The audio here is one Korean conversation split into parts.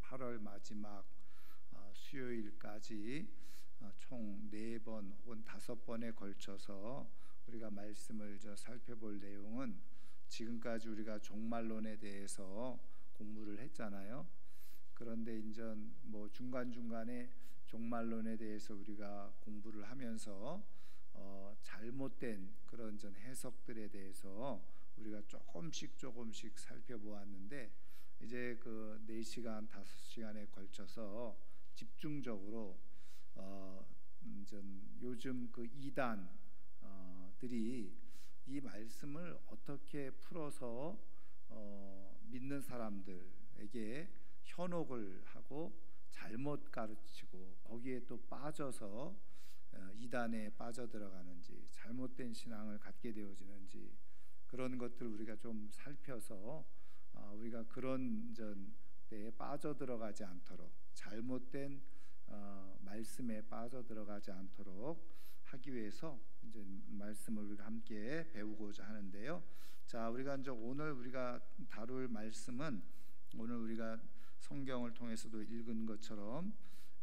8월 마지막 수요일까지 총 4번 혹은 5번에 걸쳐서 우리가 말씀을 살펴볼 내용은 지금까지 우리가 종말론에 대해서 공부를 했잖아요. 그런데 이제 중간중간에 종말론에 대해서 우리가 공부를 하면서 잘못된 그런 해석들에 대해서 우리가 조금씩 살펴보았는데, 이제 그 4시간, 5시간에 걸쳐서 집중적으로 요즘 그 이단들이 이 말씀을 어떻게 풀어서 믿는 사람들에게 현혹을 하고 잘못 가르치고 거기에 또 빠져서 이단에 빠져들어가는지, 잘못된 신앙을 갖게 되어지는지, 그런 것들을 우리가 좀 살펴서 우리가 그런 데에 빠져들어가지 않도록, 잘못된 말씀에 빠져들어가지 않도록 하기 위해서 이제 말씀을 우리가 함께 배우고자 하는데요. 자, 우리가 이제 오늘 우리가 다룰 말씀은, 오늘 우리가 성경을 통해서도 읽은 것처럼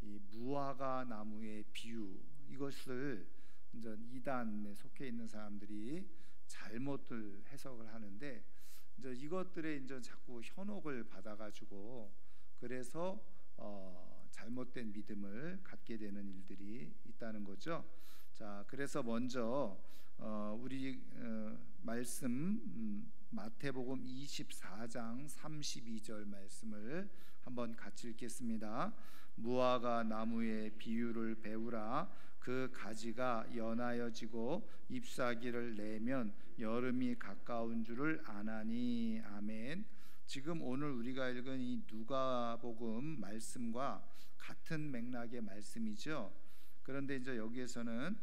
이 무화과 나무의 비유, 이것을 이제 이단에 속해 있는 사람들이 잘못을 해석을 하는데, 이제 이것들에 이제 자꾸 현혹을 받아가지고 그래서 잘못된 믿음을 갖게 되는 일들이 있다는 거죠. 자, 그래서 먼저 우리 말씀 마태복음 24장 32절 말씀을 한번 같이 읽겠습니다. 무화과 나무의 비유를 배우라. 그 가지가 연하여지고 잎사귀를 내면 여름이 가까운 줄을 아나니. 아멘. 지금 오늘 우리가 읽은 이 누가복음 말씀과 같은 맥락의 말씀이죠. 그런데 이제 여기에서는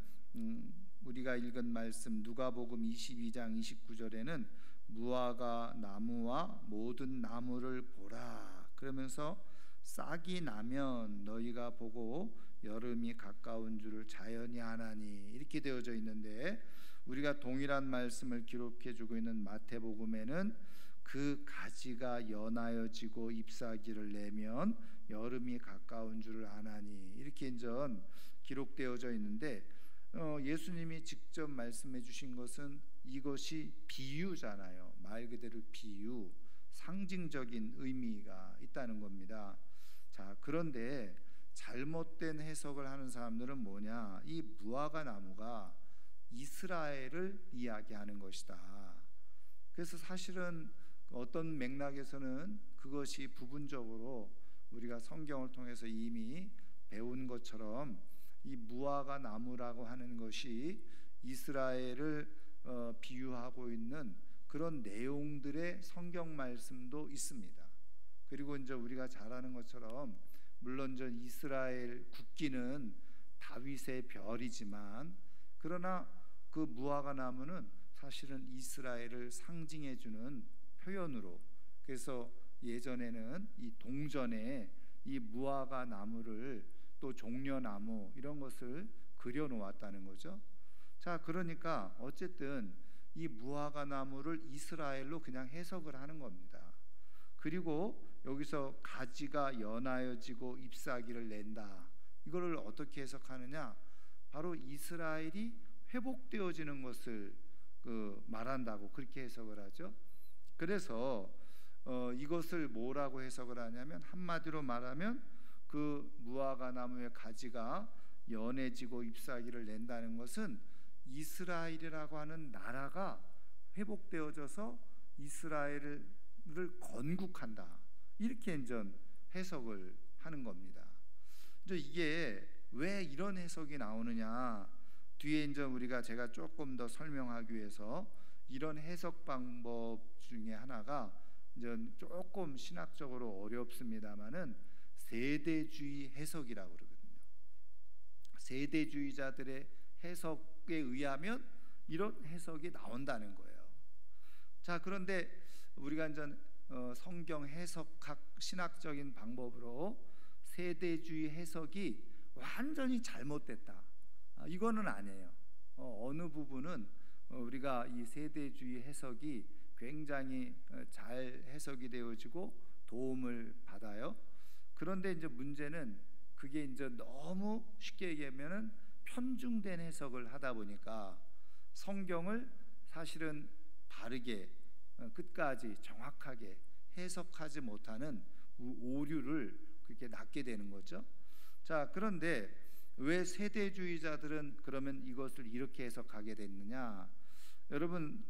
우리가 읽은 말씀 누가복음 22장 29절에는 무화과 나무와 모든 나무를 보라, 그러면서 싹이 나면 너희가 보고 여름이 가까운 줄을 자연히 아나니, 이렇게 되어져 있는데, 우리가 동일한 말씀을 기록해 주고 있는 마태복음에는 그 가지가 연하여지고 잎사귀를 내면 여름이 가까운 줄을 아나니, 이렇게 이제 기록되어져 있는데, 예수님이 직접 말씀해 주신 것은 이것이 비유잖아요. 말 그대로 비유, 상징적인 의미가 있다는 겁니다. 자, 그런데 잘못된 해석을 하는 사람들은 뭐냐? 이 무화과 나무가 이스라엘을 이야기하는 것이다. 그래서 사실은 어떤 맥락에서는 그것이 부분적으로 우리가 성경을 통해서 이미 배운 것처럼 이 무화과 나무라고 하는 것이 이스라엘을 비유하고 있는 그런 내용들의 성경 말씀도 있습니다. 그리고 이제 우리가 잘 아는 것처럼, 물론 이스라엘 국기는 다윗의 별이지만, 그러나 그 무화과 나무는 사실은 이스라엘을 상징해 주는 표현으로, 그래서 예전에는 이 동전에 이 무화과 나무를 또 종려나무 이런 것을 그려 놓았다는 거죠. 자, 그러니까 어쨌든 이 무화과 나무를 이스라엘로 그냥 해석을 하는 겁니다. 그리고 여기서 가지가 연하여지고 잎사귀를 낸다, 이거를 어떻게 해석하느냐? 바로 이스라엘이 회복되어지는 것을 말한다고 그렇게 해석을 하죠. 그래서 이것을 뭐라고 해석을 하냐면, 한마디로 말하면 그 무화과 나무의 가지가 연해지고 잎사귀를 낸다는 것은 이스라엘이라고 하는 나라가 회복되어져서 이스라엘을 건국한다, 이렇게 이제 해석을 하는 겁니다. 이제 이게 왜 이런 해석이 나오느냐? 뒤에 이제 제가 조금 더 설명하기 위해서 이런 해석 방법 중에 하나가 이제 조금 신학적으로 어렵습니다만은 세대주의 해석이라고 그러거든요. 세대주의자들의 해석에 의하면 이런 해석이 나온다는 거예요. 자, 그런데 우리가 이제 성경 해석학 신학적인 방법으로 세대주의 해석이 완전히 잘못됐다, 이거는 아니에요. 어느 부분은 우리가 이 세대주의 해석이 굉장히 잘 해석이 되어지고 도움을 받아요. 그런데 이제 문제는 그게 이제 너무 쉽게 얘기하면은 편중된 해석을 하다 보니까 성경을 사실은 바르게 끝까지 정확하게 해석하지 못하는 오류를 그렇게 낳게 되는 거죠. 자, 그런데 왜 세대주의자들은 그러면 이것을 이렇게 해석하게 됐느냐? 여러분,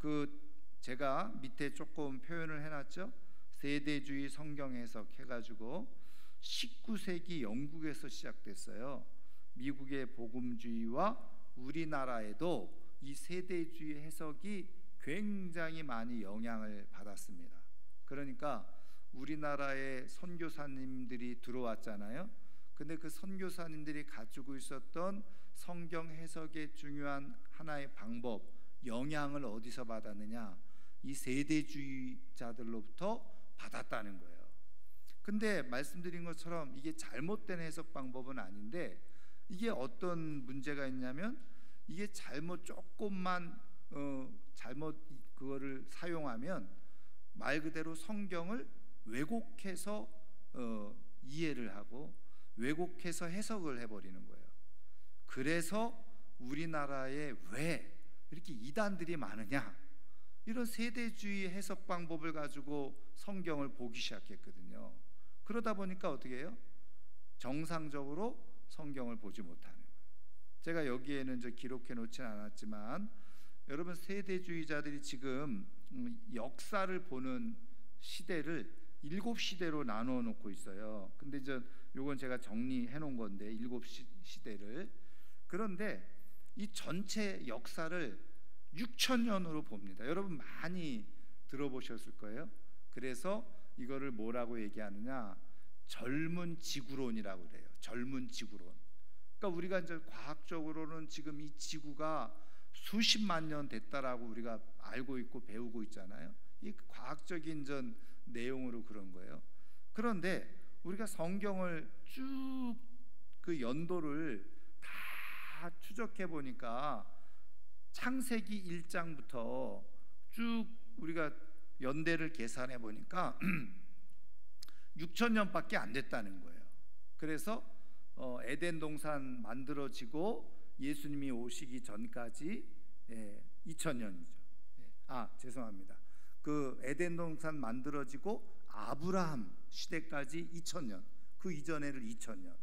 제가 밑에 조금 표현을 해놨죠. 세대주의 성경 해석 해가지고 19세기 영국에서 시작됐어요. 미국의 복음주의와 우리나라에도 이 세대주의 해석이 굉장히 많이 영향을 받았습니다. 그러니까 우리나라에 선교사님들이 들어왔잖아요. 근데 그 선교사님들이 가지고 있었던 성경 해석의 중요한 하나의 방법, 영향을 어디서 받았느냐? 이 세대주의자들로부터 받았다는 거예요. 근데 말씀드린 것처럼 이게 잘못된 해석 방법은 아닌데, 이게 어떤 문제가 있냐면 이게 조금만 잘못 그거를 사용하면 말 그대로 성경을 왜곡해서 이해를 하고 왜곡해서 해석을 해버리는 거예요. 그래서 우리나라에 왜 이렇게 이단들이 많으냐? 이런 세대주의 해석 방법을 가지고 성경을 보기 시작했거든요. 그러다 보니까 어떻게 해요? 정상적으로 성경을 보지 못하는 거예요. 제가 여기에는 기록해 놓지는 않았지만, 여러분, 세대주의자들이 지금 역사를 보는 시대를 7시대로 나누어 놓고 있어요. 근데 요건 제가 정리해 놓은 건데, 7시대를. 그런데 이 전체 역사를 6,000년으로 봅니다. 여러분 많이 들어보셨을 거예요. 그래서 이거를 뭐라고 얘기하느냐? 젊은 지구론이라고 그래요. 젊은 지구론. 그러니까 우리가 이제 과학적으로는 지금 이 지구가 수십만 년 됐다라고 우리가 알고 있고 배우고 있잖아요. 이 과학적인 내용으로 그런 거예요. 그런데 우리가 성경을 쭉 그 연도를 다 추적해 보니까 창세기 1장부터 쭉 우리가 연대를 계산해 보니까 6,000년밖에 안 됐다는 거예요. 그래서 에덴 동산 만들어지고 예수님이 오시기 전까지 2,000년이죠. 죄송합니다. 그 에덴 동산 만들어지고 아브라함 시대까지 2,000년, 그 이전에를 2,000년,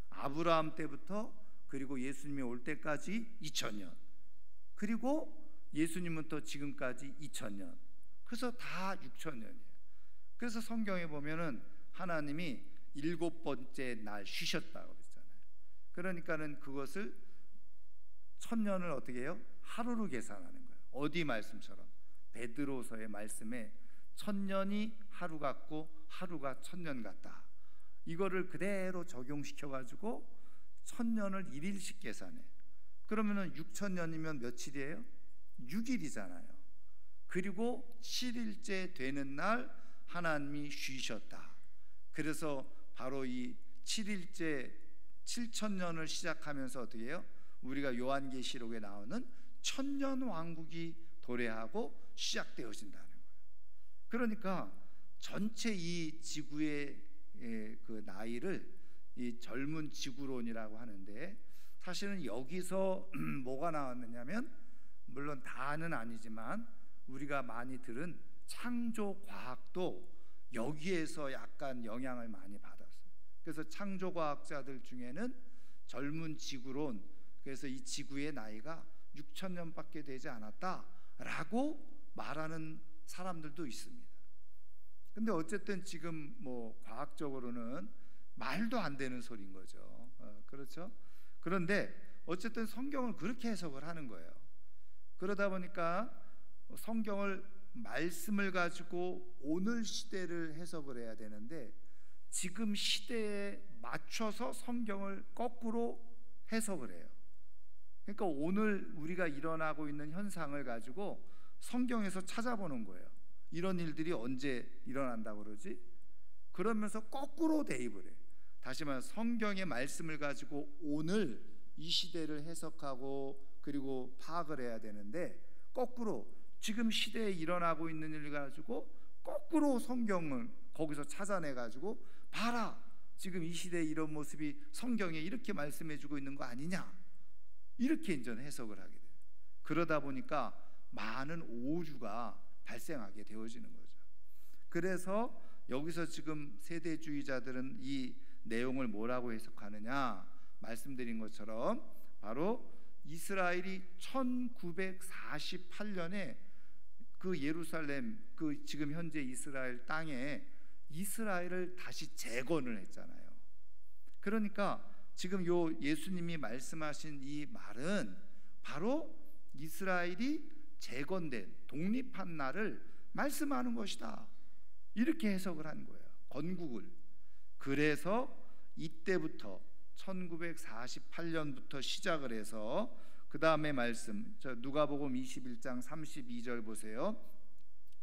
아브라함 때부터 그리고 예수님이 올 때까지 2,000년, 그리고 예수님은 또 지금까지 2,000년, 그래서 다 6,000년이에요. 그래서 성경에 보면은 하나님이 7번째 날 쉬셨다고 그랬잖아요. 그러니까는 그것을 1,000년을 어떻게 해요? 하루로 계산하는 거예요. 어디 말씀처럼 베드로서의 말씀에 1,000년이 하루 같고 하루가 1,000년 같다. 이거를 그대로 적용시켜 가지고 1,000년을 1일씩 계산해. 그러면은 6,000년이면 며칠이에요? 6일이잖아요. 그리고 7일째 되는 날 하나님이 쉬셨다. 그래서 바로 이 7일째 7,000년을 시작하면서 어떻게 해요? 우리가 요한계시록에 나오는 1,000년 왕국이 도래하고 시작되어진다는 거예요. 그러니까 전체 이 지구의 그 나이를 이 젊은 지구론이라고 하는데, 사실은 여기서 뭐가 나왔느냐면, 물론 다는 아니지만 우리가 많이 들은 창조 과학도 여기에서 약간 영향을 많이 받았어요. 그래서 창조 과학자들 중에는 젊은 지구론, 그래서 이 지구의 나이가 6,000년밖에 되지 않았다라고 말하는 사람들도 있습니다. 근데 어쨌든 지금 과학적으로는 말도 안 되는 소리인 거죠. 그렇죠? 그런데 어쨌든 성경을 그렇게 해석을 하는 거예요. 그러다 보니까 성경을 말씀을 가지고 오늘 시대를 해석을 해야 되는데, 지금 시대에 맞춰서 성경을 거꾸로 해석을 해요. 그러니까 오늘 우리가 일어나고 있는 현상을 가지고 성경에서 찾아보는 거예요. 이런 일들이 언제 일어난다고 그러지? 그러면서 거꾸로 대입을 해요. 다시 말해 성경의 말씀을 가지고 오늘 이 시대를 해석하고 그리고 파악을 해야 되는데, 거꾸로 지금 시대에 일어나고 있는 일을 가지고 거꾸로 성경을 거기서 찾아내 가지고 봐라, 지금 이 시대에 이런 모습이 성경에 이렇게 말씀해주고 있는 거 아니냐, 이렇게 이제 해석을 하게 돼요. 그러다 보니까 많은 오류가 발생하게 되어지는 거죠. 그래서 여기서 지금 세대주의자들은 이 내용을 뭐라고 해석하느냐, 말씀드린 것처럼 바로 이스라엘이 1948년에 그 예루살렘, 그 지금 현재 이스라엘 땅에 이스라엘을 다시 재건을 했잖아요. 그러니까 지금 요 예수님이 말씀하신 이 말은 바로 이스라엘이 재건된 독립한 날을 말씀하는 것이다, 이렇게 해석을 한 거예요, 건국을. 그래서 이때부터 1948년부터 시작을 해서 그 다음에 말씀, 누가복음 21장 32절 보세요.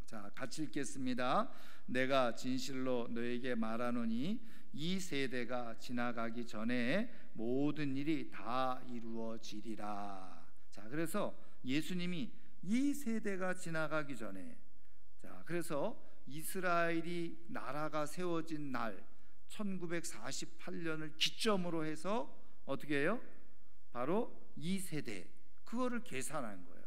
자, 같이 읽겠습니다. 내가 진실로 너에게 말하노니 이 세대가 지나가기 전에 모든 일이 다 이루어지리라. 자, 그래서 예수님이 이 세대가 지나가기 전에, 자, 그래서 이스라엘이 나라가 세워진 날 1948년을 기점으로 해서 어떻게 해요? 바로 이 세대, 그거를 계산한 거예요.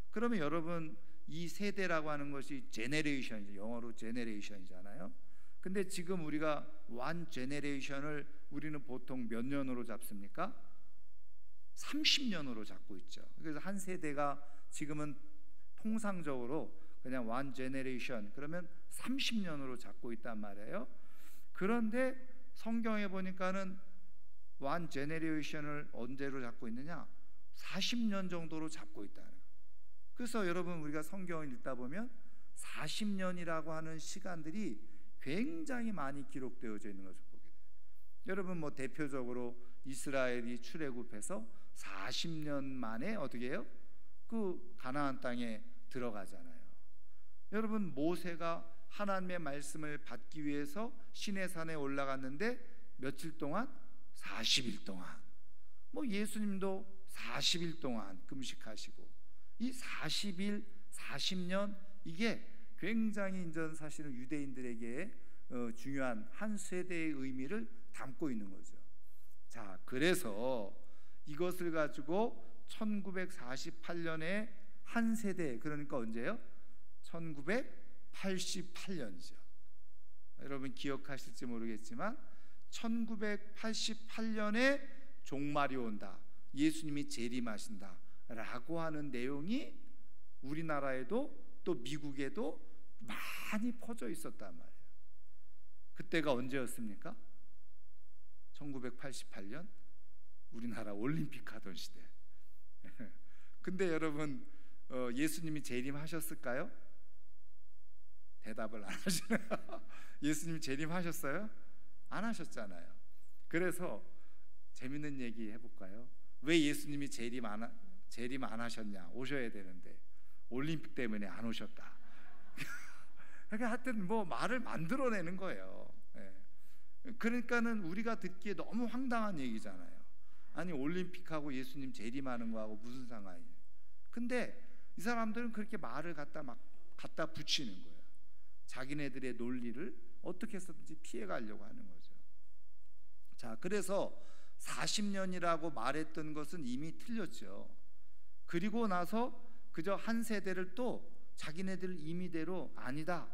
그러면 여러분, 이 세대라고 하는 것이 제네레이션이죠. 영어로 제네레이션이잖아요. 근데 지금 우리가 원 제네레이션을 우리는 보통 몇 년으로 잡습니까? 30년으로 잡고 있죠. 그래서 한 세대가 지금은 통상적으로 그냥 원 제네레이션 그러면 30년으로 잡고 있단 말이에요. 그런데 성경에 보니까는 원 제네레이션을 언제로 잡고 있느냐? 40년 정도로 잡고 있다는 거예요. 그래서 여러분, 우리가 성경을 읽다 보면 40년이라고 하는 시간들이 굉장히 많이 기록되어져 있는 것을 보게 돼요. 여러분, 뭐 대표적으로 이스라엘이 출애굽해서 40년 만에 어떻게 해요? 그 가나안 땅에 들어가잖아요. 여러분, 모세가 하나님의 말씀을 받기 위해서 시내산에 올라갔는데 며칠 동안? 40일 동안. 뭐 예수님도 40일 동안 금식하시고, 이 40일, 40년, 이게 굉장히 이제 사실은 유대인들에게 중요한 한 세대의 의미를 담고 있는 거죠. 자, 그래서 이것을 가지고 1948년에 한 세대, 그러니까 언제요? 1988년이죠. 여러분 기억하실지 모르겠지만 1988년에 종말이 온다, 예수님이 재림하신다 라고 하는 내용이 우리나라에도 또 미국에도 많이 퍼져 있었단 말이에요. 그때가 언제였습니까? 1988년 우리나라 올림픽 하던 시대. 근데 여러분, 예수님이 재림하셨을까요? 대답을 안 하시네요. 예수님이 재림하셨어요? 안 하셨잖아요. 그래서 재밌는 얘기 해볼까요? 왜 예수님이 재림 안 하셨냐? 오셔야 되는데 올림픽 때문에 안 오셨다. 그러니까 하여튼 뭐 말을 만들어내는 거예요. 그러니까는 우리가 듣기에 너무 황당한 얘기잖아요. 아니, 올림픽하고 예수님 재림하는 거하고 무슨 상관이에요? 근데 이 사람들은 그렇게 말을 막 갖다 붙이는 거예요. 자기네들의 논리를 어떻게 해서든지 피해가려고 하는 거죠. 자, 그래서 40년이라고 말했던 것은 이미 틀렸죠. 그리고 나서 그저 한 세대를 또 자기네들 임의대로 아니다,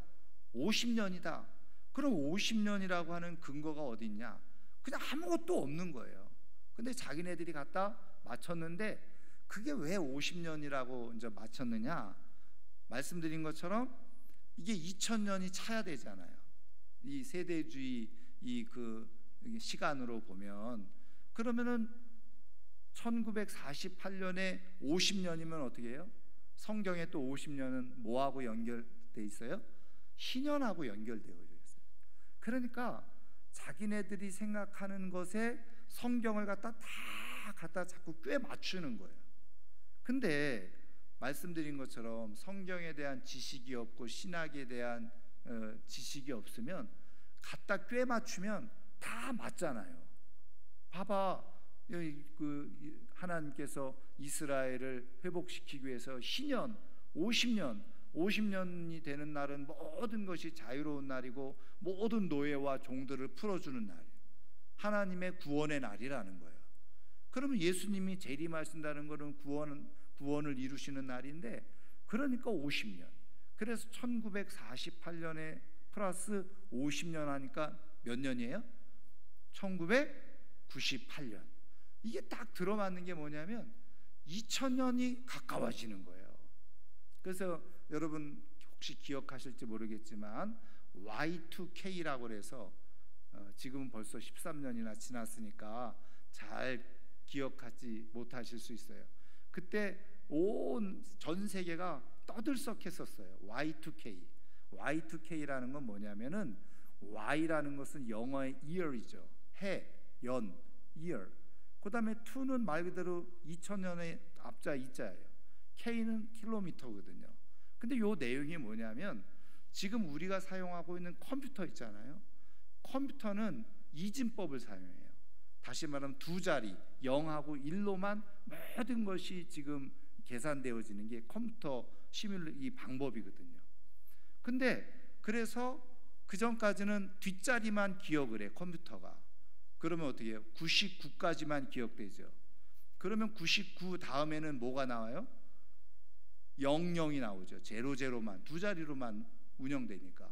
50년이다. 그럼 50년이라고 하는 근거가 어디 있냐? 그냥 아무것도 없는 거예요. 근데 자기네들이 갖다 맞췄는데, 그게 왜 50년이라고 이제 맞췄느냐? 말씀드린 것처럼 이게 2000년이 차야 되잖아요. 이 세대주의 그 시간으로 보면, 그러면은 1948년에 50년이면 어떻게 해요? 성경에 또 50년은 뭐하고 연결돼 있어요? 희년하고 연결되어 있어요. 그러니까 자기네들이 생각하는 것에 성경을 갖다 자꾸 꽤 맞추는 거예요. 근데 말씀드린 것처럼 성경에 대한 지식이 없고 신학에 대한 지식이 없으면 갖다 꽤 맞추면 다 맞잖아요. 봐봐, 하나님께서 이스라엘을 회복시키기 위해서 희년 50년이 되는 날은 모든 것이 자유로운 날이고 모든 노예와 종들을 풀어주는 날이에요. 하나님의 구원의 날이라는 거예요. 그러면 예수님이 재림하신다는 것은 구원을 이루시는 날인데, 그러니까 50년. 그래서 1948년에 플러스 50년 하니까 몇 년이에요? 1998년. 이게 딱 들어맞는 게 뭐냐면 2000년이 가까워지는 거예요. 그래서 여러분 혹시 기억하실지 모르겠지만 Y2K라고 해서 지금은 벌써 13년이나 지났으니까 잘 기억하지 못하실 수 있어요. 그때 온 전 세계가 떠들썩했었어요. Y2K. Y2K라는 건 뭐냐면은 Y라는 것은 영어의 year이죠. 해, 연, year. 그 다음에 2는 말 그대로 2000년의 앞자 이자예요. K는 킬로미터거든요. 근데 요 내용이 뭐냐면 지금 우리가 사용하고 있는 컴퓨터 있잖아요. 컴퓨터는 이진법을 사용해요. 다시 말하면 두 자리 0하고 1로만 모든 것이 지금 계산되어지는 게 컴퓨터 이 방법이거든요. 근데 그래서 그 전까지는 뒷자리만 기억을 해, 컴퓨터가. 그러면 어떻게 해요? 99까지만 기억되죠. 그러면 99 다음에는 뭐가 나와요? 00이 나오죠. 00만, 두 자리로만 운영되니까.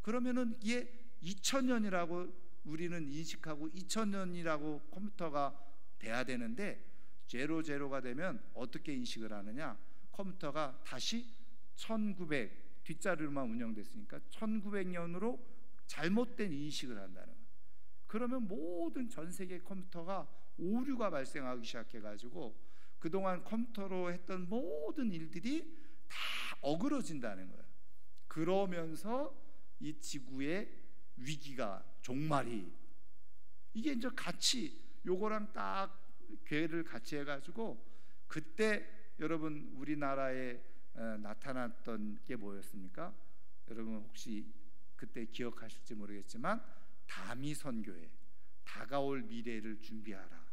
그러면은 이게 2000년이라고 우리는 인식하고 2000년이라고 컴퓨터가 돼야 되는데 00가 되면 어떻게 인식을 하느냐? 컴퓨터가 다시 1900 뒷자리로만 운영됐으니까 1900년으로 잘못된 인식을 한다는 거예요. 그러면 모든 전 세계 컴퓨터가 오류가 발생하기 시작해가지고 그동안 컴퓨터로 했던 모든 일들이 다 어그러진다는 거예요. 그러면서 이 지구의 위기가 종말이 이게 이제 같이 요거랑 딱 궤를 같이 해가지고 그때 여러분 우리나라에 나타났던 게 뭐였습니까? 여러분 혹시 그때 기억하실지 모르겠지만 다미선교회, 다가올 미래를 준비하라.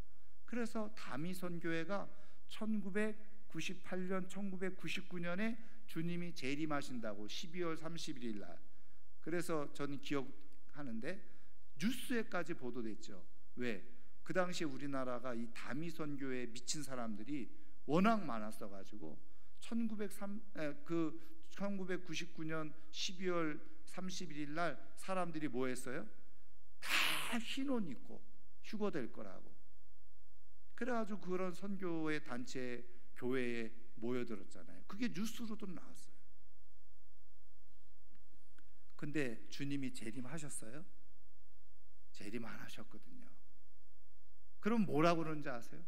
그래서 다미선교회가 1998년, 1999년에 주님이 재림하신다고 12월 31일 날. 그래서 저는 기억하는데 뉴스에까지 보도됐죠. 왜? 그 당시에 우리나라가 이 다미선교회에 미친 사람들이 워낙 많았어 가지고 1999년 12월 31일 날 사람들이 뭐 했어요? 다 흰 옷 입고 휴거될 거라고. 그래가지고 그런 선교회 단체 교회에 모여들었잖아요. 그게 뉴스로도 나왔어요. 근데 주님이 재림하셨어요? 재림 안 하셨거든요. 그럼 뭐라고 그러는지 아세요?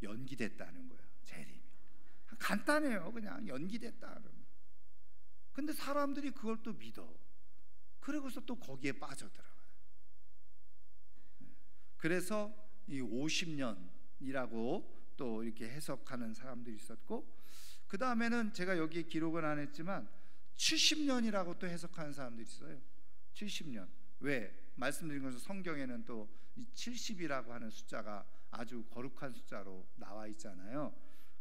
연기됐다는 거예요. 재림이 간단해요. 그냥 연기됐다 그러면. 근데 사람들이 그걸 또 믿어. 그러고서 또 거기에 빠져들어가요. 그래서 이 50년이라고 또 이렇게 해석하는 사람들이 있었고, 그 다음에는 제가 여기에 기록은 안 했지만 70년이라고 또 해석하는 사람들이 있어요. 70년. 왜? 말씀드린 것처럼 성경에는 또 이 70이라고 하는 숫자가 아주 거룩한 숫자로 나와 있잖아요.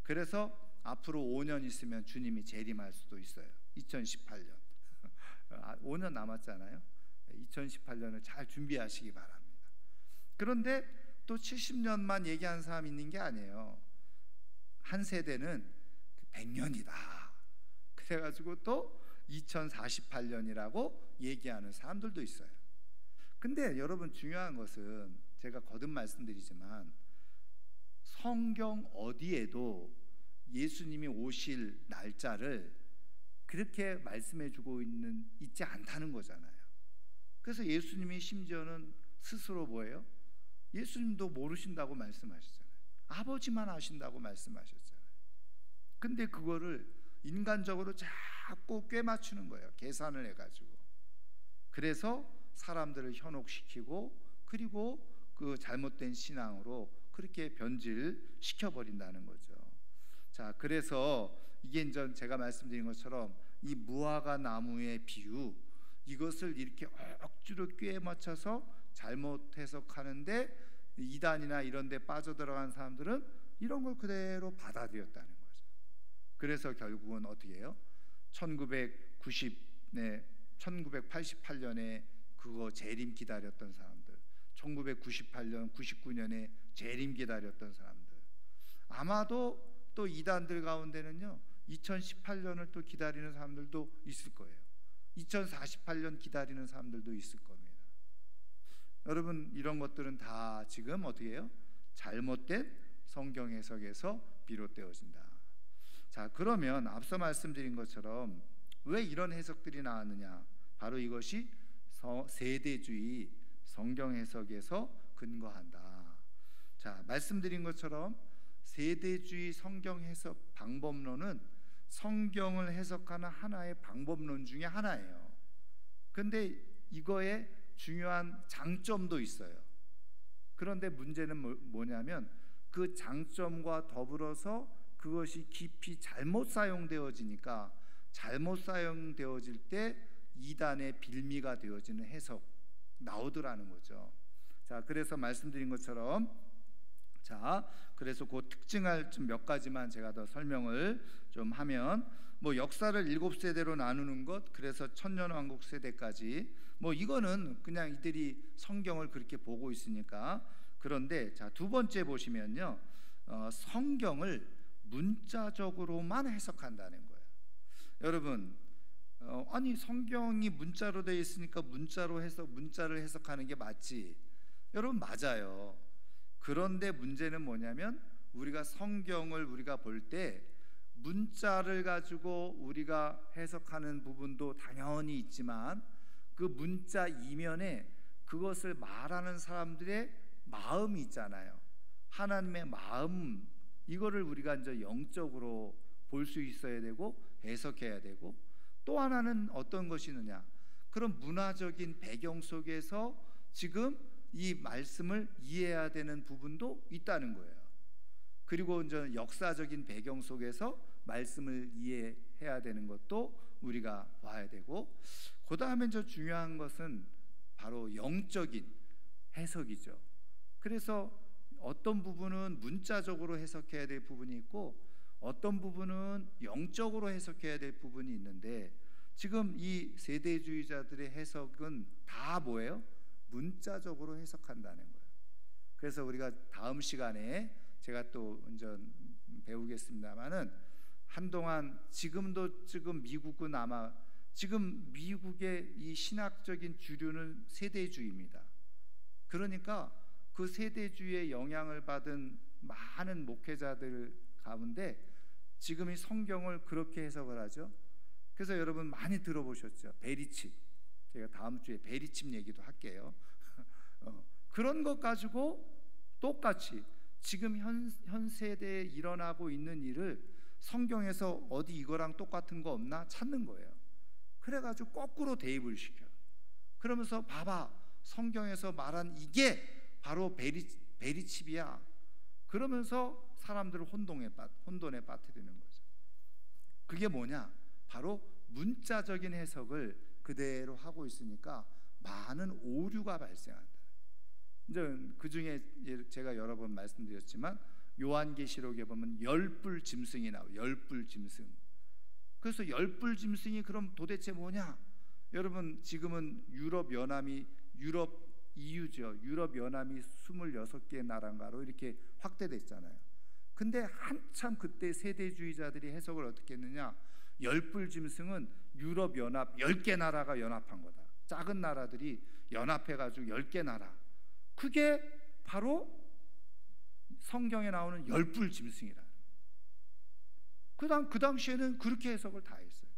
그래서 앞으로 5년 있으면 주님이 재림할 수도 있어요. 2018년 5년 남았잖아요. 2018년을 잘 준비하시기 바랍니다. 그런데 또 70년만 얘기하는 사람이 있는 게 아니에요. 한 세대는 100년이다. 그래가지고 또 2048년이라고 얘기하는 사람들도 있어요. 근데 여러분 중요한 것은 제가 거듭 말씀드리지만 성경 어디에도 예수님이 오실 날짜를 그렇게 말씀해주고 있지 않다는 거잖아요. 그래서 예수님이 심지어는 스스로 뭐예요? 예수님도 모르신다고 말씀하셨잖아요. 아버지만 아신다고 말씀하셨잖아요. 근데 그거를 인간적으로 자꾸 꿰맞추는 거예요. 계산을 해가지고. 그래서 사람들을 현혹시키고 그리고 그 잘못된 신앙으로 그렇게 변질시켜버린다는 거죠. 자, 그래서 이게 이제 제가 말씀드린 것처럼 이 무화과 나무의 비유, 이것을 이렇게 억지로 꿰맞춰서 잘못 해석하는데 이단이나 이런 데 빠져들어간 사람들은 이런 걸 그대로 받아들였다는 거죠. 그래서 결국은 어떻게 해요? 1988년에 그거 재림 기다렸던 사람들, 1998년, 99년에 재림 기다렸던 사람들, 아마도 또 이단들 가운데는요 2018년을 또 기다리는 사람들도 있을 거예요. 2048년 기다리는 사람들도 있을 겁니다. 여러분, 이런 것들은 다 지금 어떻게 해요? 잘못된 성경 해석에서 비롯되어진다. 자, 그러면 앞서 말씀드린 것처럼 왜 이런 해석들이 나왔느냐? 바로 이것이 세대주의 성경 해석에서 근거한다. 자, 말씀드린 것처럼 세대주의 성경 해석 방법론은 성경을 해석하는 하나의 방법론 중에 하나예요. 근데 이거에 중요한 장점도 있어요. 그런데 문제는 뭐냐면 그 장점과 더불어서 그것이 깊이 잘못 사용되어지니까 잘못 사용되어질 때 이단의 빌미가 되어지는 해석 나오더라는 거죠. 자, 그래서 말씀드린 것처럼, 자, 그래서 그 특징할 좀 몇 가지만 제가 더 설명을 좀 하면, 뭐 역사를 7세대로 나누는 것, 그래서 천년왕국 세대까지, 뭐 이거는 그냥 이들이 성경을 그렇게 보고 있으니까. 그런데 자, 두 번째 보시면요, 성경을 문자적으로만 해석한다는 거예요. 여러분, 아니 성경이 문자로 되어 있으니까 문자를 해석하는 게 맞지? 여러분, 맞아요. 그런데 문제는 뭐냐면 우리가 성경을 우리가 볼 때 문자를 가지고 우리가 해석하는 부분도 당연히 있지만 그 문자 이면에 그것을 말하는 사람들의 마음이 있잖아요. 하나님의 마음, 이거를 우리가 이제 영적으로 볼 수 있어야 되고 해석해야 되고, 또 하나는 어떤 것이 있느냐? 그런 문화적인 배경 속에서 지금 이 말씀을 이해해야 되는 부분도 있다는 거예요. 그리고 이제 역사적인 배경 속에서 말씀을 이해해야 되는 것도 우리가 봐야 되고, 그 다음에 저 중요한 것은 바로 영적인 해석이죠. 그래서 어떤 부분은 문자적으로 해석해야 될 부분이 있고 어떤 부분은 영적으로 해석해야 될 부분이 있는데, 지금 이 세대주의자들의 해석은 다 뭐예요? 문자적으로 해석한다는 거예요. 그래서 우리가 다음 시간에 제가 또 배우겠습니다만은, 한동안 지금도 지금 미국은 아마 지금 미국의 이 신학적인 주류는 세대주의입니다. 그러니까 그 세대주의의 영향을 받은 많은 목회자들 가운데 지금 이 성경을 그렇게 해석을 하죠. 그래서 여러분 많이 들어보셨죠? 베리칩. 제가 다음 주에 베리칩 얘기도 할게요. 그런 것 가지고 똑같이 지금 현 세대에 일어나고 있는 일을 성경에서 어디 이거랑 똑같은 거 없나 찾는 거예요. 그래가지고 거꾸로 대입을 시켜요. 그러면서 봐봐, 성경에서 말한 이게 바로 베리칩이야. 그러면서 사람들을 혼돈에 빠뜨리는 거죠. 그게 뭐냐? 바로 문자적인 해석을 그대로 하고 있으니까 많은 오류가 발생한다. 이제 그 중에 제가 여러 번 말씀드렸지만 요한계시록에 보면 열불 짐승이 나와요. 열불 짐승. 그래서 열불 짐승이 그럼 도대체 뭐냐? 여러분, 지금은 유럽 EU죠. 유럽 연합이 26개 나라인가로 이렇게 확대됐잖아요. 근데 한참 그때 세대주의자들이 해석을 어떻게 했느냐? 열불 짐승은 유럽 연합 10개 나라가 연합한 거다. 작은 나라들이 연합해가지고 10개 나라. 그게 바로 성경에 나오는 열불 짐승이라. 그 당시에는 그렇게 해석을 다 했어요.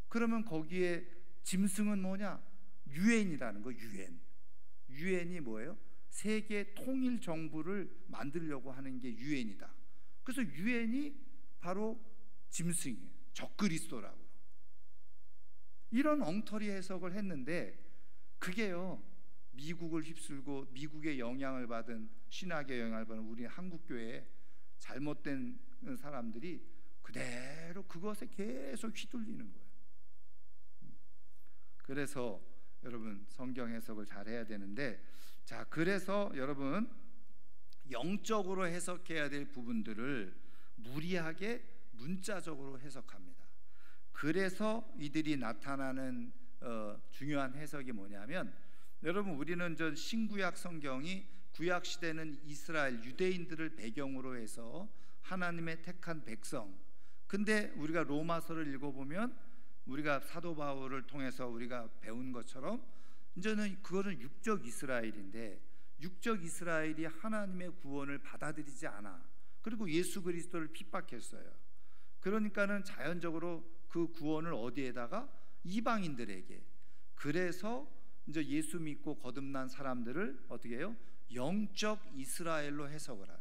그러면 거기에 짐승은 뭐냐? 유엔이라는 거. 유엔이 뭐예요? 세계 통일 정부를 만들려고 하는 게 유엔이다. 그래서 유엔이 바로 짐승이에요. 적그리스도라고. 이런 엉터리 해석을 했는데 그게요, 미국을 휩쓸고 미국의 영향을 받은, 신학의 영향을 받은 우리 한국교회에 잘못된 사람들이 그대로 그것에 계속 휘둘리는 거예요. 그래서 여러분 성경 해석을 잘 해야 되는데, 자, 그래서 여러분 영적으로 해석해야 될 부분들을 무리하게 문자적으로 해석합니다. 그래서 이들이 나타나는 중요한 해석이 뭐냐면, 여러분, 우리는 저 신구약 성경이 구약 시대는 이스라엘 유대인들을 배경으로 해서 하나님의 택한 백성. 근데 우리가 로마서를 읽어보면 우리가 사도 바울을 통해서 우리가 배운 것처럼 이제는 그거는 육적 이스라엘인데, 육적 이스라엘이 하나님의 구원을 받아들이지 않아. 그리고 예수 그리스도를 핍박했어요. 그러니까는 자연적으로 그 구원을 어디에다가? 이방인들에게. 그래서 이제 예수 믿고 거듭난 사람들을 어떻게 해요? 영적 이스라엘로 해석을 하는.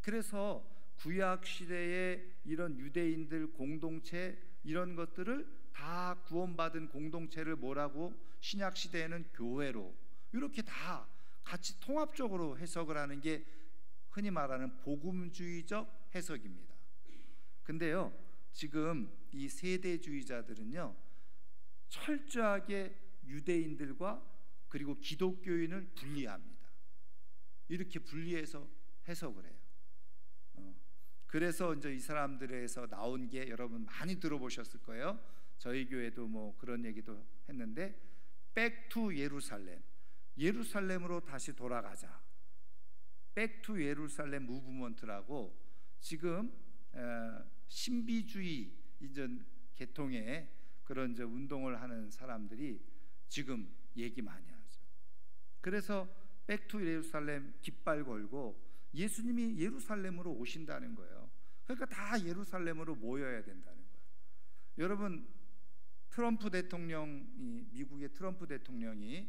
그래서 구약 시대의 이런 유대인들 공동체, 이런 것들을 다 구원받은 공동체를 뭐라고? 신약 시대에는 교회로, 이렇게 다 같이 통합적으로 해석을 하는 게 흔히 말하는 복음주의적 해석입니다. 근데요, 지금 이 세대주의자들은요, 철저하게 유대인들과 그리고 기독교인을 분리합니다. 이렇게 분리해서 해석을 해요. 그래서 이제 이 사람들에서 나온 게 여러분 많이 들어보셨을 거예요. 저희 교회도 뭐 그런 얘기도 했는데, 백투 예루살렘, 예루살렘으로 다시 돌아가자. 백투 예루살렘 무브먼트라고 지금 신비주의 이전 계통의 그런 이제 운동을 하는 사람들이 지금 얘기 많이 하죠. 그래서 백투 예루살렘 깃발 걸고 예수님이 예루살렘으로 오신다는 거예요. 그러니까 다 예루살렘으로 모여야 된다는 거예요. 여러분, 트럼프 대통령이, 미국의 트럼프 대통령이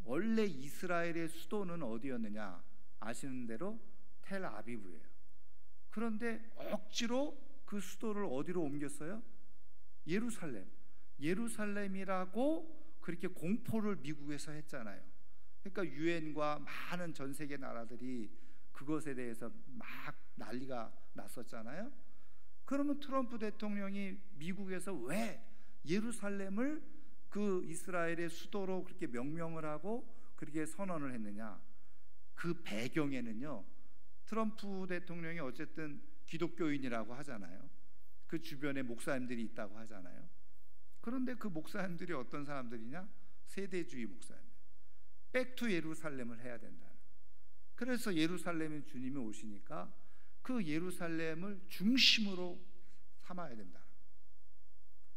원래 이스라엘의 수도는 어디였느냐 아시는 대로 텔아비브예요. 그런데 억지로 그 수도를 어디로 옮겼어요? 예루살렘. 예루살렘이라고 그렇게 공포를 미국에서 했잖아요. 그러니까 유엔과 많은 전 세계 나라들이 그것에 대해서 막 난리가 났었잖아요. 그러면 트럼프 대통령이 미국에서 왜 예루살렘을 그 이스라엘의 수도로 그렇게 명명을 하고 그렇게 선언을 했느냐? 그 배경에는요, 트럼프 대통령이 어쨌든 기독교인이라고 하잖아요. 그 주변에 목사님들이 있다고 하잖아요. 그런데 그 목사님들이 어떤 사람들이냐? 세대주의 목사님들. 백투 예루살렘을 해야 된다. 그래서 예루살렘에 주님이 오시니까 그 예루살렘을 중심으로 삼아야 된다.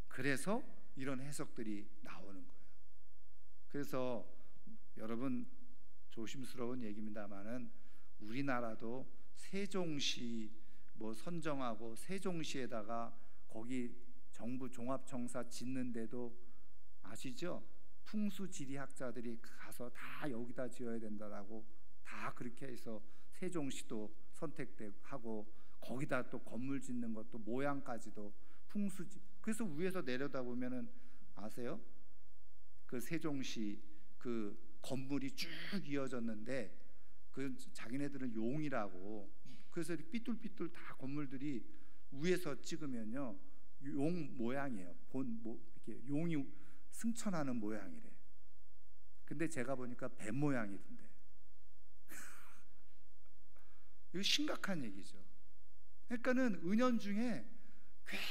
그래서 이런 해석들이 나오는 거예요. 그래서 여러분, 조심스러운 얘기입니다만은 우리나라도 세종시 뭐 선정하고 세종시에다가 거기 정부 종합청사 짓는데도 아시죠? 풍수지리학자들이 가서 다 여기다 지어야 된다라고 다 그렇게 해서 세종시도 선택하고 거기다 또 건물 짓는 것도 모양까지도 풍수지. 그래서 위에서 내려다보면은 아세요? 그 세종시 그 건물이 쭉 이어졌는데 그 자기네들은 용이라고, 그래서 삐뚤삐뚤 다 건물들이 위에서 찍으면요 용 모양이에요. 이렇게 용이 승천하는 모양이래. 근데 제가 보니까 뱀 모양이던데. 이거 심각한 얘기죠. 그러니까는 은연중에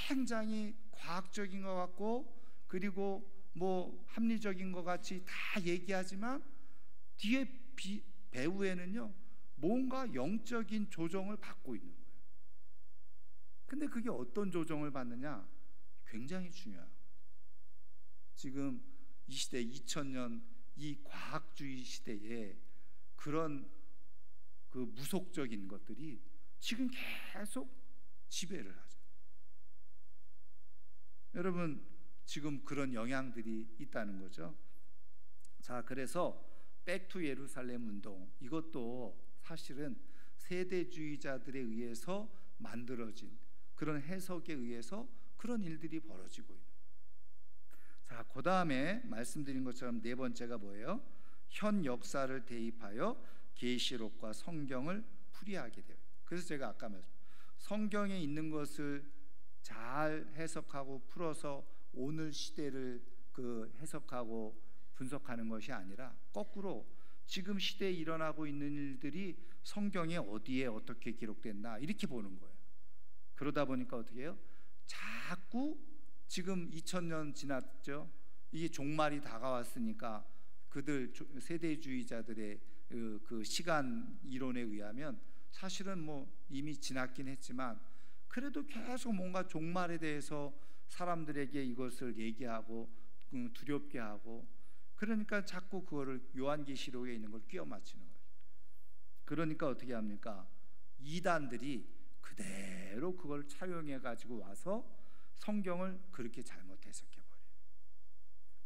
굉장히 과학적인 것 같고 그리고 뭐 합리적인 것 같이 다 얘기하지만 뒤에 배후에는요 뭔가 영적인 조정을 받고 있는 거예요. 근데 그게 어떤 조정을 받느냐? 굉장히 중요해요. 지금 이 시대 2000년 이 과학주의 시대에 그런 그 무속적인 것들이 지금 계속 지배를 하죠. 여러분, 지금 그런 영향들이 있다는 거죠. 자, 그래서 백투 예루살렘 운동, 이것도 사실은 세대주의자들에 의해서 만들어진 그런 해석에 의해서 그런 일들이 벌어지고 있는 거예요. 자, 그 다음에 말씀드린 것처럼 네 번째가 뭐예요? 현 역사를 대입하여 계시록과 성경을 풀이하게 돼요. 그래서 제가 아까 성경에 있는 것을 잘 해석하고 풀어서 오늘 시대를 그 해석하고 분석하는 것이 아니라 거꾸로 지금 시대에 일어나고 있는 일들이 성경에 어디에 어떻게 기록됐나 이렇게 보는 거예요. 그러다 보니까 어떻게 해요? 자꾸 지금 2000년 지났죠. 이게 종말이 다가왔으니까 그들 세대주의자들의 그 시간 이론에 의하면 사실은 뭐 이미 지났긴 했지만 그래도 계속 뭔가 종말에 대해서 사람들에게 이것을 얘기하고 두렵게 하고, 그러니까 자꾸 그거를 요한계시록에 있는 걸 끼워 맞추는 거예요. 그러니까 어떻게 합니까? 이단들이 그대로 그걸 차용해 가지고 와서 성경을 그렇게 잘못 해석해 버려요.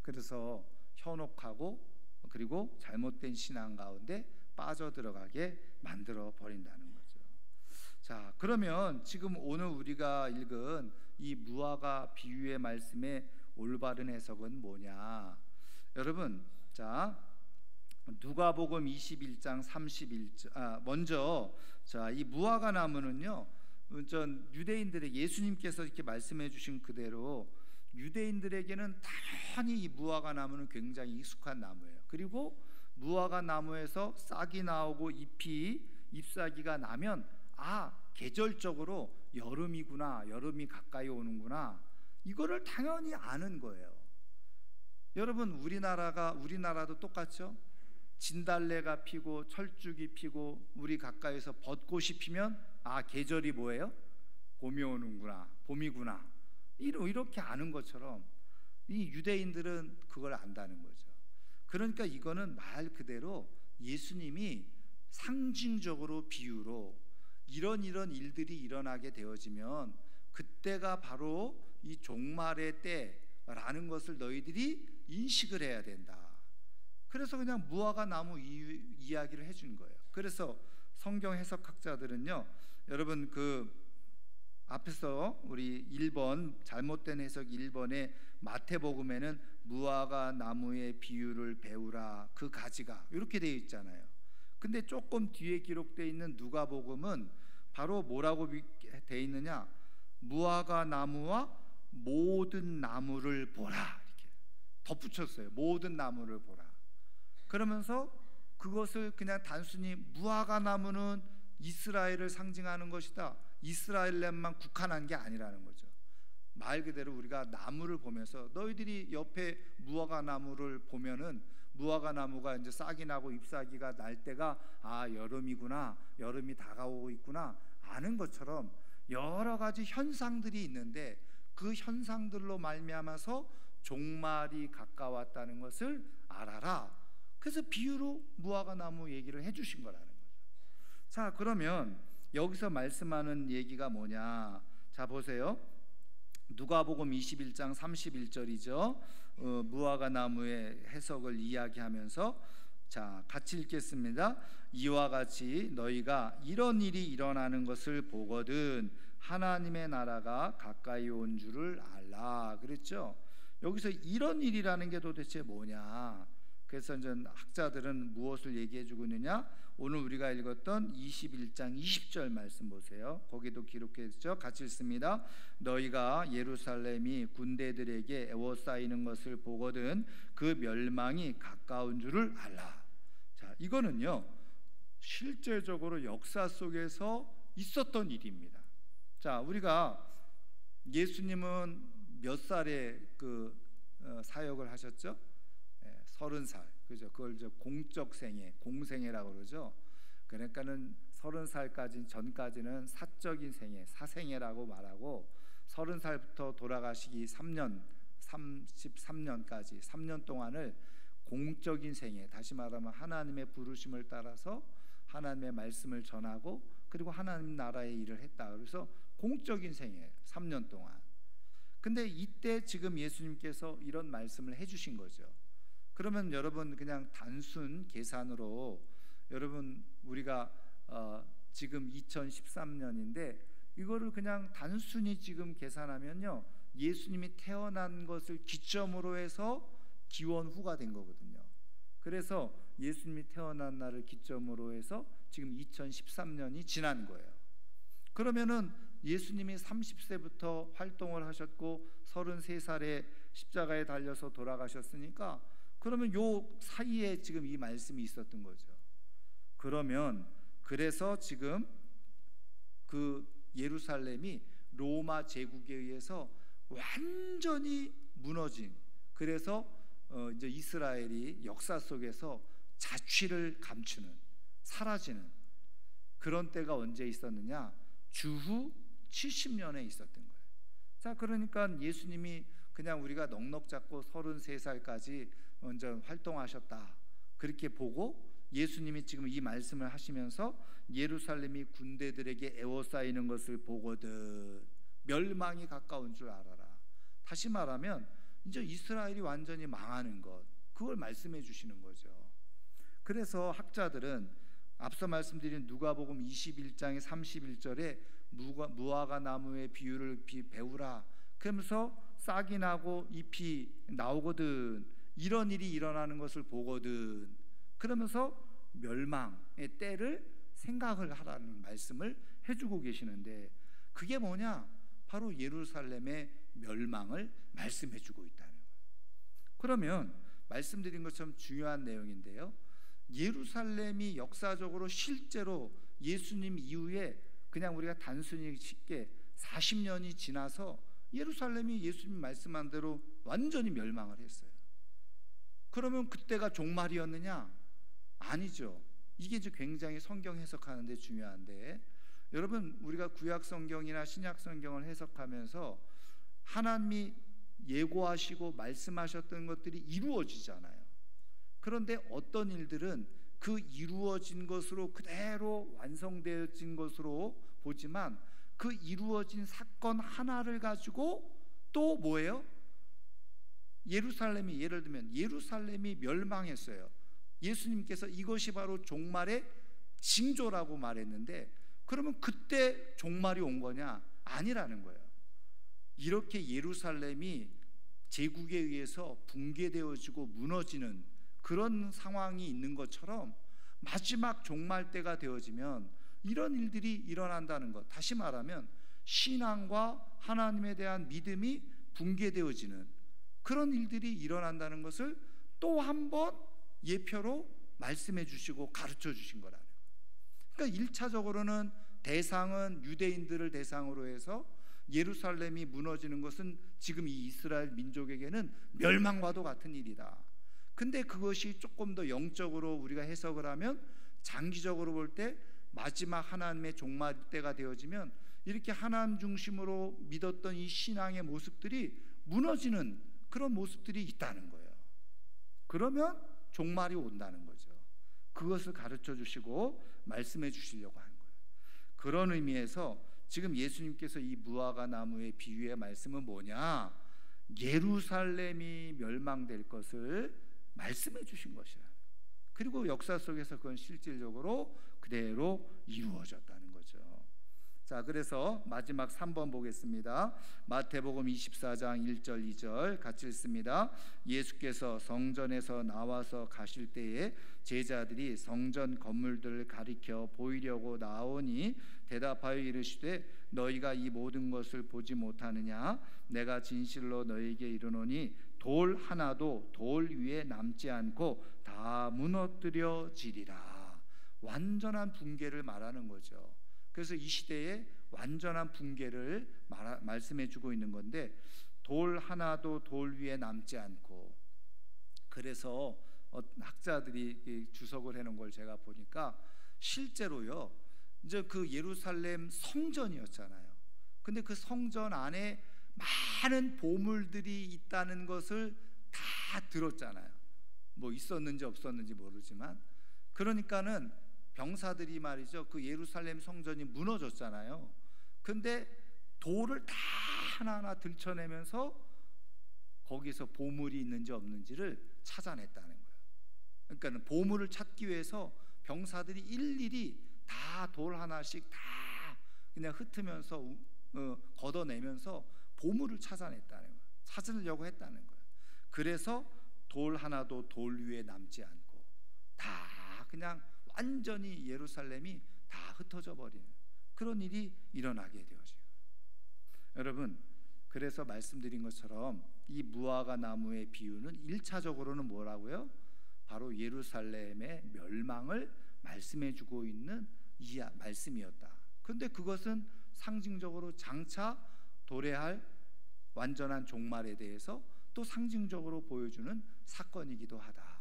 그래서 현혹하고 그리고 잘못된 신앙 가운데 빠져들어가게 만들어 버린다는 거죠. 자, 그러면 지금 오늘 우리가 읽은 이 무화과 비유의 말씀의 올바른 해석은 뭐냐? 여러분, 자, 누가복음 21장 31절. 먼저 자, 이 무화과 나무는요, 전 유대인들의 예수님께서 이렇게 말씀해 주신 그대로 유대인들에게는 당연히 이 무화과 나무는 굉장히 익숙한 나무예요. 그리고 무화과 나무에서 싹이 나오고 잎사귀가 나면 계절적으로 여름이구나, 여름이 가까이 오는구나, 이거를 당연히 아는 거예요. 여러분, 우리나라도 똑같죠? 진달래가 피고 철쭉이 피고 우리 가까이서 벚꽃이 피면 계절이 뭐예요? 봄이 오는구나, 봄이구나, 이렇게 아는 것처럼 이 유대인들은 그걸 안다는 거죠. 그러니까 이거는 말 그대로 예수님이 상징적으로 비유로 이런 일들이 일어나게 되어지면 그때가 바로 이 종말의 때라는 것을 너희들이 인식을 해야 된다. 그래서 그냥 무화과 나무 이야기를 해준 거예요. 그래서 성경 해석학자들은요, 여러분 그 앞에서 우리 1번 잘못된 해석 1번에 마태복음에는 무화과 나무의 비유를 배우라, 그 가지가 이렇게 되어 있잖아요. 근데 조금 뒤에 기록되어 있는 누가복음은 바로 뭐라고 되어 있느냐? 무화과 나무와 모든 나무를 보라, 이렇게 덧붙였어요. 모든 나무를 보라. 그러면서 그것을 그냥 단순히 무화과 나무는 이스라엘을 상징하는 것이다, 이스라엘만 국한한 게 아니라는 거죠. 말 그대로 우리가 나무를 보면서 너희들이 옆에 무화과 나무를 보면은 무화과 나무가 이제 싹이 나고 잎사귀가 날 때가 여름이구나, 여름이 다가오고 있구나 아는 것처럼 여러 가지 현상들이 있는데 그 현상들로 말미암아서 종말이 가까웠다는 것을 알아라. 그래서 비유로 무화과 나무 얘기를 해주신 거라는 거죠. 자, 그러면 여기서 말씀하는 얘기가 뭐냐? 자, 보세요. 누가복음 21장 31절이죠. 무화과 나무의 해석을 이야기하면서 자, 같이 읽겠습니다. 이와 같이 너희가 이런 일이 일어나는 것을 보거든 하나님의 나라가 가까이 온 줄을 알라 그랬죠. 여기서 이런 일이라는 게 도대체 뭐냐? 그래서 이제 학자들은 무엇을 얘기해 주고 있느냐? 오늘 우리가 읽었던 21장 20절 말씀 보세요. 거기도 기록했죠. 같이 읽습니다. 너희가 예루살렘이 군대들에게 에워싸이는 것을 보거든 그 멸망이 가까운 줄을 알라. 자, 이거는요 실제적으로 역사 속에서 있었던 일입니다. 자, 우리가 예수님은 몇 살에 사역을 하셨죠? 30살, 그죠? 그걸 공적 생애, 공생애라고 그러죠. 그러니까는 30살까지 전까지는 사적인 생애, 사생애라고 말하고 30살부터 돌아가시기 33년까지 3년 동안을 공적인 생애, 다시 말하면 하나님의 부르심을 따라서 하나님의 말씀을 전하고 그리고 하나님 나라의 일을 했다. 그래서 공적인 생애 3년 동안. 근데 이때 지금 예수님께서 이런 말씀을 해주신 거죠. 그러면 여러분 그냥 단순 계산으로 여러분 우리가 지금 2013년인데 이거를 그냥 단순히 지금 계산하면요 예수님이 태어난 것을 기점으로 해서 기원 후가 된 거거든요. 그래서 예수님이 태어난 날을 기점으로 해서 지금 2013년이 지난 거예요. 그러면은 예수님이 30세부터 활동을 하셨고 33살에 십자가에 달려서 돌아가셨으니까 그러면 요 사이에 지금 이 말씀이 있었던 거죠. 그러면 그래서 지금 그 예루살렘이 로마 제국에 의해서 완전히 무너진, 그래서 이제 이스라엘이 역사 속에서 자취를 감추는, 사라지는 그런 때가 언제 있었느냐? 주후 70년에 있었던 거예요. 자, 그러니까 예수님이 그냥 우리가 넉넉 잡고 33살까지 먼저 활동하셨다 그렇게 보고, 예수님이 지금 이 말씀을 하시면서 예루살렘이 군대들에게 에워싸이는 것을 보거든 멸망이 가까운 줄 알아라. 다시 말하면 이제 이스라엘이 완전히 망하는 것, 그걸 말씀해 주시는 거죠. 그래서 학자들은 앞서 말씀드린 누가복음 21장의 31절에 무화과 나무의 비유를 배우라 그러면서 싹이 나고 잎이 나오거든, 이런 일이 일어나는 것을 보거든, 그러면서 멸망의 때를 생각을 하라는 말씀을 해주고 계시는데, 그게 뭐냐? 바로 예루살렘의 멸망을 말씀해주고 있다는 거예요. 그러면 말씀드린 것처럼 중요한 내용인데요, 예루살렘이 역사적으로 실제로 예수님 이후에 그냥 우리가 단순히 쉽게 40년이 지나서 예루살렘이 예수님 말씀한 대로 완전히 멸망을 했어요. 그러면 그때가 종말이었느냐? 아니죠. 이게 굉장히 성경 해석하는데 중요한데, 여러분 우리가 구약 성경이나 신약 성경을 해석하면서 하나님이 예고하시고 말씀하셨던 것들이 이루어지잖아요. 그런데 어떤 일들은 그 이루어진 것으로 그대로 완성되어진 것으로 보지만, 그 이루어진 사건 하나를 가지고 또 뭐예요? 예루살렘이, 예를 들면 예루살렘이 멸망했어요. 예수님께서 이것이 바로 종말의 징조라고 말했는데, 그러면 그때 종말이 온 거냐? 아니라는 거예요. 이렇게 예루살렘이 제국에 의해서 붕괴되어지고 무너지는 그런 상황이 있는 것처럼 마지막 종말 때가 되어지면 이런 일들이 일어난다는 것, 다시 말하면 신앙과 하나님에 대한 믿음이 붕괴되어지는 그런 일들이 일어난다는 것을 또 한 번 예표로 말씀해 주시고 가르쳐 주신 거라는 거예요. 그러니까 1차적으로는 대상은 유대인들을 대상으로 해서 예루살렘이 무너지는 것은 지금 이 이스라엘 민족에게는 멸망과도 같은 일이다. 근데 그것이 조금 더 영적으로 우리가 해석을 하면, 장기적으로 볼 때 마지막 하나님의 종말 때가 되어지면 이렇게 하나님 중심으로 믿었던 이 신앙의 모습들이 무너지는 그런 모습들이 있다는 거예요. 그러면 종말이 온다는 거죠. 그것을 가르쳐 주시고 말씀해 주시려고 하는 거예요. 그런 의미에서 지금 예수님께서 이 무화과 나무의 비유의 말씀은 뭐냐? 예루살렘이 멸망될 것을 말씀해 주신 것이라. 그리고 역사 속에서 그건 실질적으로 그대로 이루어졌다는 거죠. 자, 그래서 마지막 3번 보겠습니다. 마태복음 24장 1절 2절 같이 읽습니다. 예수께서 성전에서 나와서 가실 때에 제자들이 성전 건물들을 가리켜 보이려고 나오니 대답하여 이르시되 너희가 이 모든 것을 보지 못하느냐? 내가 진실로 너희에게 이르노니 돌 하나도 돌 위에 남지 않고 다 무너뜨려지리라. 완전한 붕괴를 말하는 거죠. 그래서 이 시대에 완전한 붕괴를 말씀해 주고 있는 건데, 돌 하나도 돌 위에 남지 않고, 그래서 학자들이 주석을 해놓은 걸 제가 보니까 실제로요, 이제 그 예루살렘 성전이었잖아요. 근데 그 성전 안에 많은 보물들이 있다는 것을 다 들었잖아요. 뭐 있었는지 없었는지 모르지만, 그러니까는 병사들이 말이죠, 그 예루살렘 성전이 무너졌잖아요. 근데 돌을 다 하나하나 들춰내면서 거기서 보물이 있는지 없는지를 찾아냈다는 거예요. 그러니까 보물을 찾기 위해서 병사들이 일일이 다 돌 하나씩 다 그냥 흩으면서 걷어내면서 보물을 찾아냈다는 거예요. 찾으려고 했다는 거예요. 그래서 돌 하나도 돌 위에 남지 않고 다 그냥 완전히 예루살렘이 다 흩어져 버리는 그런 일이 일어나게 되어져요. 여러분, 그래서 말씀드린 것처럼 이 무화과 나무의 비유는 1차적으로는 뭐라고요? 바로 예루살렘의 멸망을 말씀해 주고 있는 이 말씀이었다. 그런데 그것은 상징적으로 장차 도래할 완전한 종말에 대해서 또 상징적으로 보여주는 사건이기도 하다.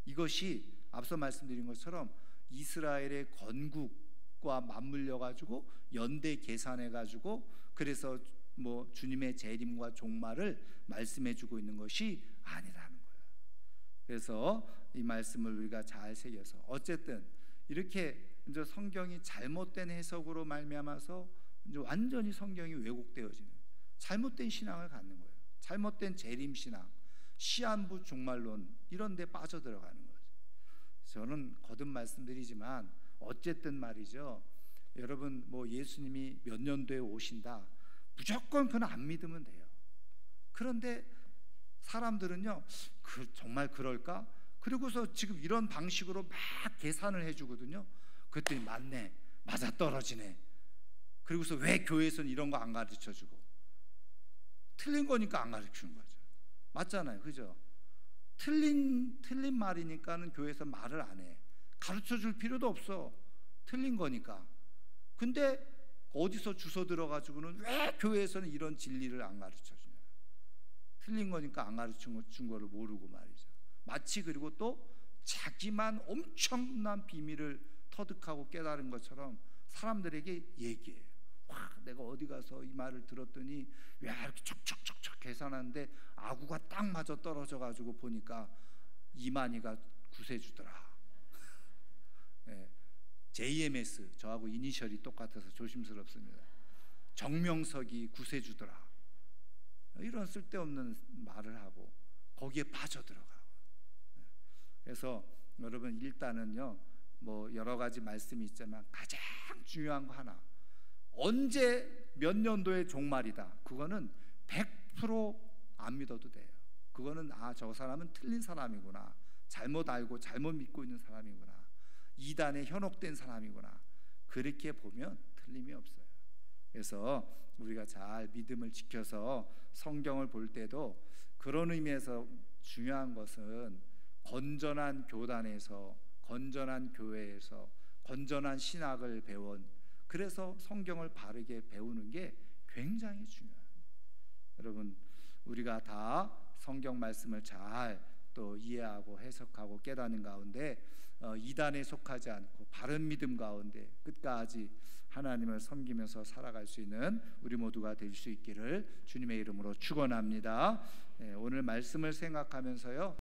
이것이 앞서 말씀드린 것처럼 이스라엘의 건국과 맞물려 가지고 연대 계산해 가지고 그래서 뭐 주님의 재림과 종말을 말씀해 주고 있는 것이 아니라는 거예요. 그래서 이 말씀을 우리가 잘 새겨서 어쨌든 이렇게 이제 성경이 잘못된 해석으로 말미암아서 이제 완전히 성경이 왜곡되어지는 잘못된 신앙을 갖는 거예요. 잘못된 재림 신앙, 시한부 종말론 이런 데 빠져들어가는 거죠. 저는 거듭 말씀드리지만 어쨌든 말이죠. 여러분 뭐 예수님이 몇 년도에 오신다. 무조건 그건 안 믿으면 돼요. 그런데 사람들은요, 정말 그럴까? 그리고서 지금 이런 방식으로 막 계산을 해주거든요. 그랬더니 맞네, 맞아 떨어지네. 그리고서 왜 교회에서는 이런 거 안 가르쳐주고 틀린 거니까 안 가르치는 거죠. 맞잖아요, 그죠? 틀린 말이니까는 교회에서 말을 안 해. 가르쳐줄 필요도 없어. 틀린 거니까. 근데 어디서 주워 들어가지고는 왜 교회에서는 이런 진리를 안 가르쳐주냐? 틀린 거니까 안 가르친 거를 모르고 말이죠. 마치 그리고 또 자기만 엄청난 비밀을 터득하고 깨달은 것처럼 사람들에게 얘기해요. 와, 내가 어디 가서 이 말을 들었더니 왜 이렇게 척척척척 계산하는데 아구가 딱 맞아 떨어져 가지고 보니까 이만희가 구세주더라. 네. JMS 저하고 이니셜이 똑같아서 조심스럽습니다. 정명석이 구세주더라. 이런 쓸데없는 말을 하고 거기에 빠져들어가고. 그래서 여러분 일단은요, 뭐 여러 가지 말씀이 있지만 가장 중요한 거 하나, 언제 몇 년도의 종말이다, 그거는 100%안 믿어도 돼요. 그거는 저 사람은 틀린 사람이구나, 잘못 알고 잘못 믿고 있는 사람이구나, 이단에 현혹된 사람이구나, 그렇게 보면 틀림이 없어요. 그래서 우리가 잘 믿음을 지켜서 성경을 볼 때도 그런 의미에서 중요한 것은 건전한 교단에서, 건전한 교회에서 건전한 신학을 배운, 그래서 성경을 바르게 배우는 게 굉장히 중요합니다. 여러분 우리가 다 성경 말씀을 잘 또 이해하고 해석하고 깨닫는 가운데 이단에 속하지 않고 바른 믿음 가운데 끝까지 하나님을 섬기면서 살아갈 수 있는 우리 모두가 될 수 있기를 주님의 이름으로 축원합니다. 오늘 말씀을 생각하면서요,